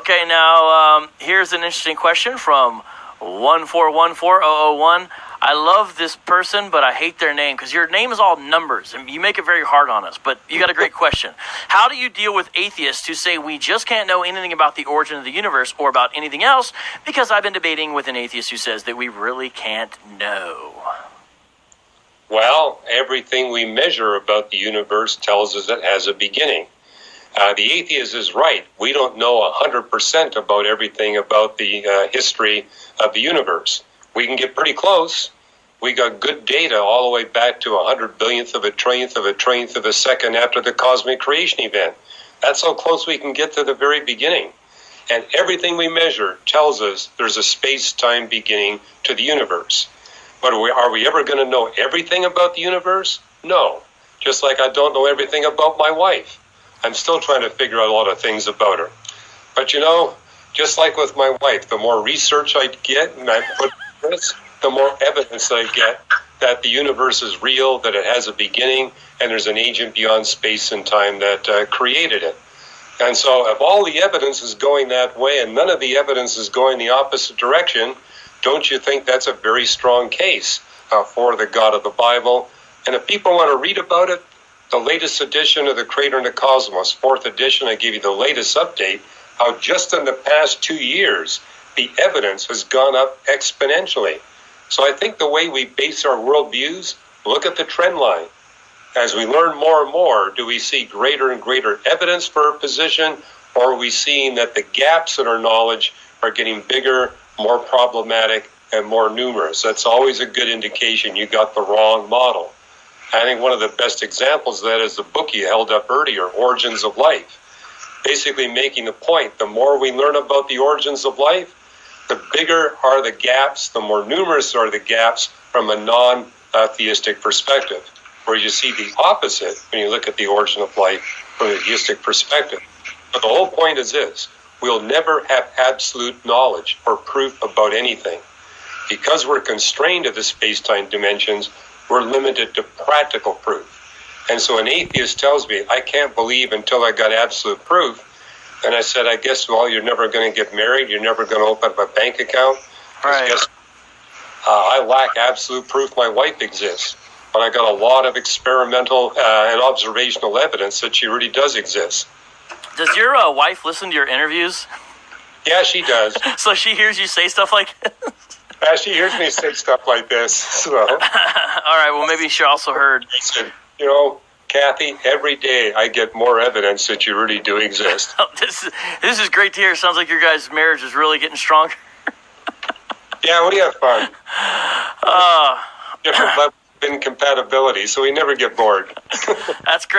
Okay, now here's an interesting question from 1414001. I love this person, but I hate their name because your name is all numbers and you make it very hard on us. But you got a great question. How do you deal with atheists who say we just can't know anything about the origin of the universe or about anything else? Because I've been debating with an atheist who says that we really can't know. Well, everything we measure about the universe tells us it has a beginning. The atheist is right. We don't know 100% about everything about the history of the universe. We can get pretty close. We got good data all the way back to 100 billionth of a trillionth of a trillionth of a second after the cosmic creation event. That's how close we can get to the very beginning. And everything we measure tells us there's a space-time beginning to the universe. But are we ever going to know everything about the universe? No. Just like I don't know everything about my wife. I'm still trying to figure out a lot of things about her. But you know, just like with my wife, the more research I get and I put in this, the more evidence I get that the universe is real, that it has a beginning, and there's an agent beyond space and time that created it. And so if all the evidence is going that way and none of the evidence is going the opposite direction, don't you think that's a very strong case for the God of the Bible? And if people want to read about it, the latest edition of the Creator and the Cosmos, 4th edition, I give you the latest update, how just in the past 2 years, the evidence has gone up exponentially. So I think the way we base our worldviews, look at the trend line. As we learn more and more, do we see greater and greater evidence for our position, or are we seeing that the gaps in our knowledge are getting bigger, more problematic, and more numerous? That's always a good indication you got the wrong model. I think one of the best examples of that is the book you held up earlier, Origins of Life. Basically making the point, the more we learn about the origins of life, the bigger are the gaps, the more numerous are the gaps from a non-theistic perspective. Where you see the opposite when you look at the origin of life from a theistic perspective. But the whole point is this: we'll never have absolute knowledge or proof about anything. Because we're constrained to the space-time dimensions, we're limited to practical proof. And so an atheist tells me, I can't believe until I got absolute proof. And I said, I guess, well, you're never going to get married. You're never going to open up a bank account. Right. I lack absolute proof my wife exists. But I got a lot of experimental and observational evidence that she really does exist. Does your wife listen to your interviews? Yeah, she does. So she hears you say stuff like this? She hears me say stuff like this. So. All right, well, maybe she also heard. You know, Kathy, every day I get more evidence that you really do exist. This is great to hear. Sounds like your guys' marriage is really getting stronger. Yeah, we have fun. Different levels of incompatibility, so we never get bored. That's great.